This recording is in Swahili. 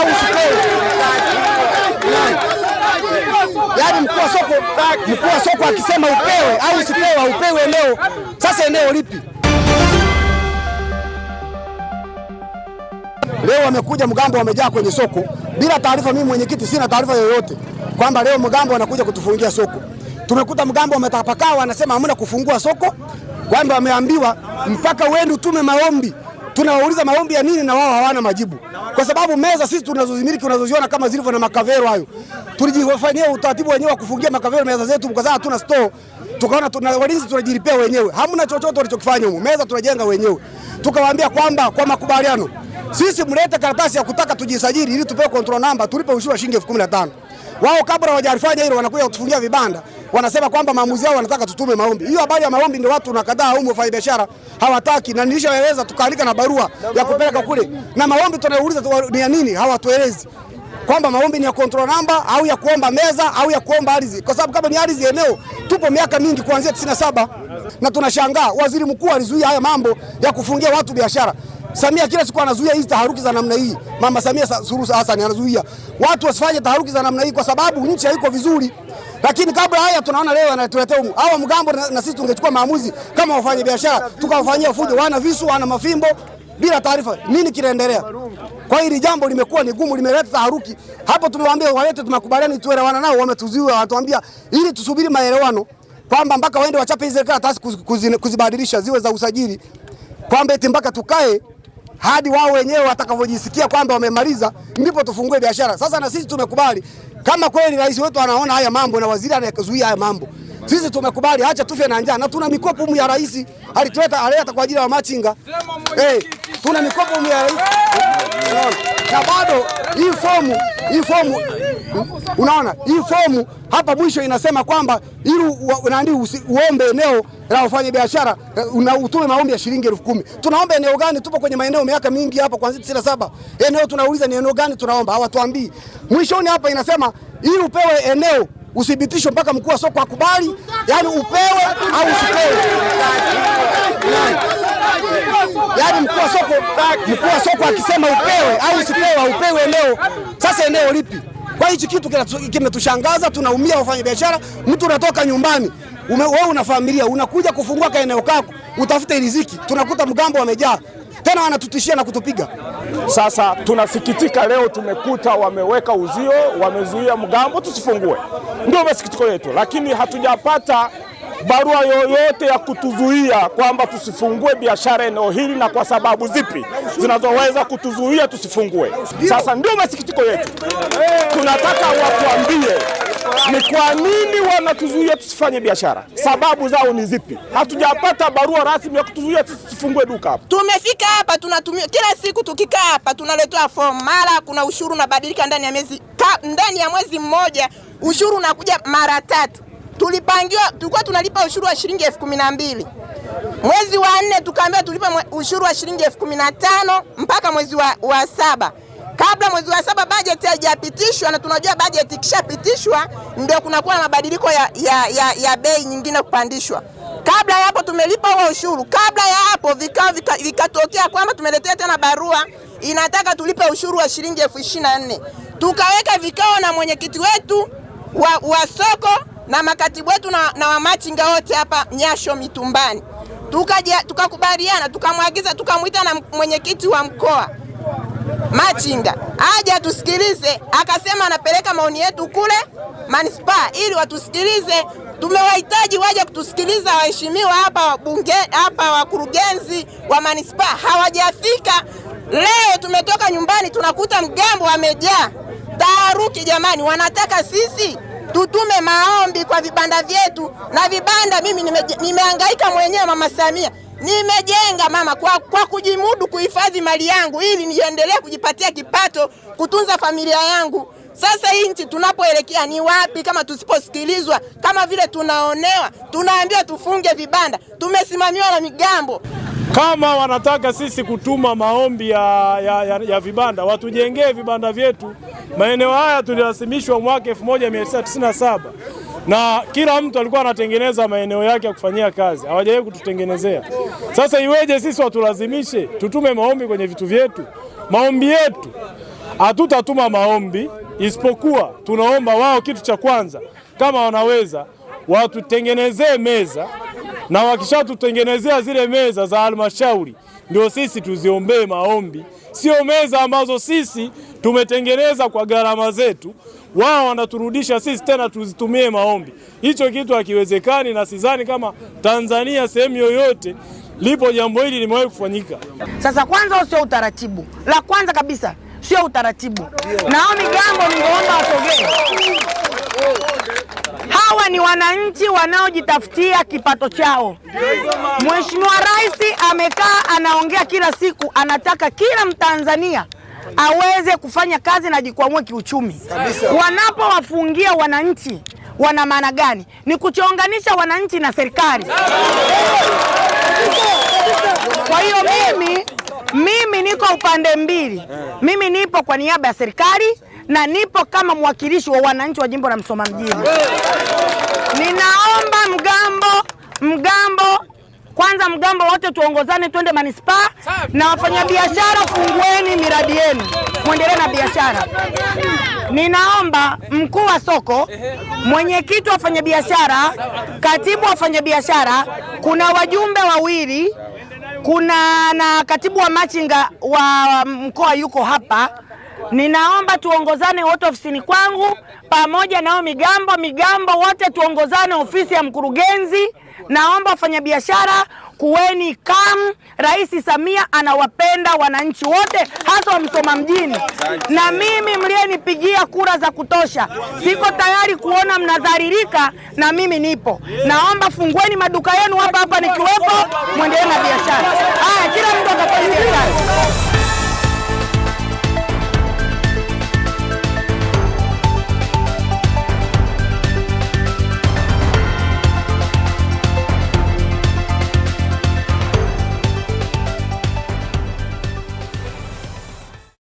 au usipewe. Yaani mkuu wa soko akisema upewe au usipewe, upewe eneo. Sasa eneo lipi? Leo wamekuja Mgambo, wamejaa kwenye soko bila taarifa. Mimi mwenyekiti sina taarifa yoyote kwamba leo Mgambo wanakuja kutufungia soko. Tumekuta Mgambo wametapakaa, wanasema hamna kufungua soko, kwamba wameambiwa mpaka uende utume maombi. Tunawauliza maombi ya nini na wao hawana majibu. Kwa sababu meza sisi tunazozimiliki unazoziona kama zilivyo na makavero hayo. Tulijifanyia utaratibu wenyewe wa kufungia makavero meza zetu, kwa sababu hatuna store. Tukaona walinzi tunajilipia wenyewe. Hamna chochote walichokifanya huko. Meza tunajenga wenyewe. Tukawaambia kwamba kwa makubaliano sisi mlete karatasi ya kutaka tujisajili ili tupewe control number, tulipe ushuru wa shilingi 15,000. Wao kabla hawajalifanya hilo wanakuja kutufungia vibanda. Wanasema kwamba maamuzi yao wanataka tutume maombi. Hiyo habari ya maombi ndio watu nakadaa huko wafanya biashara hawataki, na nilishaeleza tukaandika na barua ya kupeleka kule. Na maombi tunauliza ni ya nini hawatuelezi. Kwamba maombi ni ya control number au ya kuomba meza au ya kuomba ardhi. Kwa sababu kama ni ardhi eneo tupo miaka mingi kuanzia 97 na tunashangaa waziri mkuu alizuia haya mambo ya kufungia watu biashara. Samia kila siku anazuia hizi taharuki za namna hii. Mama Samia Suluhu Hassan anazuia watu wasifanye taharuki za namna hii kwa sababu nchi haiko vizuri. Lakini kabla haya tunaona leo anatuletea hawa Mgambo, na sisi tungechukua maamuzi kama wafanye biashara tukawafanyia fujo, wana visu, wana mafimbo bila taarifa. Nini kinaendelea? Kwa hiyo hili jambo limekuwa ni gumu, limeleta taharuki. Hapo tumewaambia walete, tumekubaliana tuelewana nao, wametuzuia, wanatuambia ili tusubiri maelewano kwamba mpaka waende wachape hizo karatasi kuzibadilisha ziwe za usajili, kwamba eti mpaka tukae hadi wao wenyewe watakavyojisikia kwamba wamemaliza ndipo tufungue biashara. Sasa na sisi tumekubali, kama kweli rais wetu anaona haya mambo na waziri anayezuia haya mambo, sisi tumekubali, acha tufe na njaa. Na tuna mikopo ya rais alileta kwa ajili ya machinga. Tuna mikopo ya rais. Na bado hii fomu unaona, hii fomu hapa mwisho inasema kwamba ili uombe eneo la wafanya biashara utume maombi ya shilingi 10,000. Tunaomba eneo gani? Tupo kwenye maeneo miaka mingi hapa kuanzia 97. Eneo tunauliza ni eneo gani tunaomba, hawatuambii. Mwishoni hapa inasema ili upewe eneo uthibitishwe mpaka mkuu wa soko akubali, yani upewe au usipewe. Yani mkuu wa soko akisema upewe au usipewe, upewe eneo. Sasa eneo lipi? Kwa hichi kitu kimetushangaza, tunaumia wafanya biashara. Mtu unatoka nyumbani, wewe una familia, unakuja kufungua ka eneo kako, utafute riziki. Tunakuta Mgambo wamejaa. Tena wanatutishia na kutupiga. Sasa tunasikitika leo tumekuta wameweka uzio, wamezuia Mgambo tusifungue. Ndio masikitiko yetu, lakini hatujapata barua yoyote ya kutuzuia kwamba tusifungue biashara eneo hili na kwa sababu zipi zinazoweza kutuzuia tusifungue. Sasa ndio masikitiko yetu. Tunataka watuambie ni kwa nini wanatuzuia tusifanye biashara. Sababu zao ni zipi? Hatujapata barua rasmi ya kutuzuia tusifungue duka hapa. Tumefika hapa tunatumia kila siku, tukikaa hapa tunaletea fomu, mara kuna ushuru unabadilika ndani ya mwezi mmoja, ushuru unakuja mara 3. Tulikuwa tunalipa ushuru wa shilingi 12,000. Mwezi wa 4 tukaambiwa tulipa ushuru wa shilingi 15,000 mpaka mwezi wa 7. Kabla mwezi wa 7 bajeti haijapitishwa, na tunajua bajeti ikishapitishwa ndio kunakuwa na mabadiliko ya bei nyingine kupandishwa. Kabla ya hapo tumelipa huo ushuru. Kabla ya hapo vikatokea kwamba tumeletea tena barua inataka tulipe ushuru wa shilingi 24,000. Tukaweka vikao na mwenyekiti wetu wa soko na makatibu wetu na wamachinga wote hapa Nyasho Mitumbani. Tukakubaliana, tukamwagiza, tukamwita na mwenyekiti wa mkoa machinga aje tusikilize. Akasema anapeleka maoni yetu kule manispaa ili watusikilize. Tumewahitaji waje kutusikiliza waheshimiwa hapa bunge, hapa wakurugenzi wa manispaa hawajafika. Leo tumetoka nyumbani tunakuta Mgambo wamejaa. Taharuki jamani, wanataka sisi tutume maombi kwa vibanda vyetu, na vibanda mimi nimehangaika mwenyewe, Mama Samia nimejenga mama kwa kujimudu kuhifadhi mali yangu ili niendelee kujipatia kipato, kutunza familia yangu. Sasa hii nchi tunapoelekea ni wapi kama tusiposikilizwa? Kama vile tunaonewa, tunaambiwa tufunge vibanda, tumesimamiwa na Migambo. Kama wanataka sisi kutuma maombi ya vibanda, watujengee vibanda vyetu. Maeneo haya tulilasimishwa mwaka 1997 na kila mtu alikuwa anatengeneza maeneo yake ya kufanyia kazi, hawajawahi kututengenezea. Sasa iweje sisi watulazimishe tutume maombi kwenye vitu vyetu? Maombi yetu hatutatuma maombi, isipokuwa tunaomba wao, kitu cha kwanza, kama wanaweza watutengenezee meza, na wakishatutengenezea zile meza za halmashauri ndio sisi tuziombee maombi, sio meza ambazo sisi tumetengeneza kwa gharama zetu, wao wanaturudisha sisi tena tuzitumie maombi. Hicho kitu hakiwezekani, na sidhani kama Tanzania sehemu yoyote lipo jambo hili limewahi kufanyika. Sasa kwanza sio utaratibu, la kwanza kabisa sio utaratibu. Nao Migambo ningeomba wasogee. Hawa ni wananchi wanaojitafutia kipato chao. Mheshimiwa Rais amekaa anaongea kila siku, anataka kila Mtanzania aweze kufanya kazi na jikwamue kiuchumi. Wanapowafungia wananchi wana maana gani? Ni kuchonganisha wananchi na serikali. Kwa hiyo mimi niko upande mbili. Mimi nipo kwa niaba ya serikali na nipo kama mwakilishi wa wananchi wa jimbo la Msoma mjini. Ninaomba kwanza Mgambo wote tuongozane twende manispaa, na wafanyabiashara fungueni miradi yenu, muendelee na biashara. Ninaomba mkuu wa soko, mwenyekiti wa wafanyabiashara, katibu wa wafanyabiashara, kuna wajumbe wawili, kuna na katibu wa machinga wa mkoa yuko hapa. Ninaomba tuongozane wote ofisini kwangu pamoja nao Migambo wote tuongozane ofisi ya mkurugenzi. Naomba wafanyabiashara kuweni calm. Rais Samia anawapenda wananchi wote, hasa wa Msoma mjini. Na mimi mlienipigia kura za kutosha, siko tayari kuona mnadhalilika, na mimi nipo. Naomba fungueni maduka yenu hapa nikiwepo, muendelee na biashara. Haya, kila mtu akafanya biashara.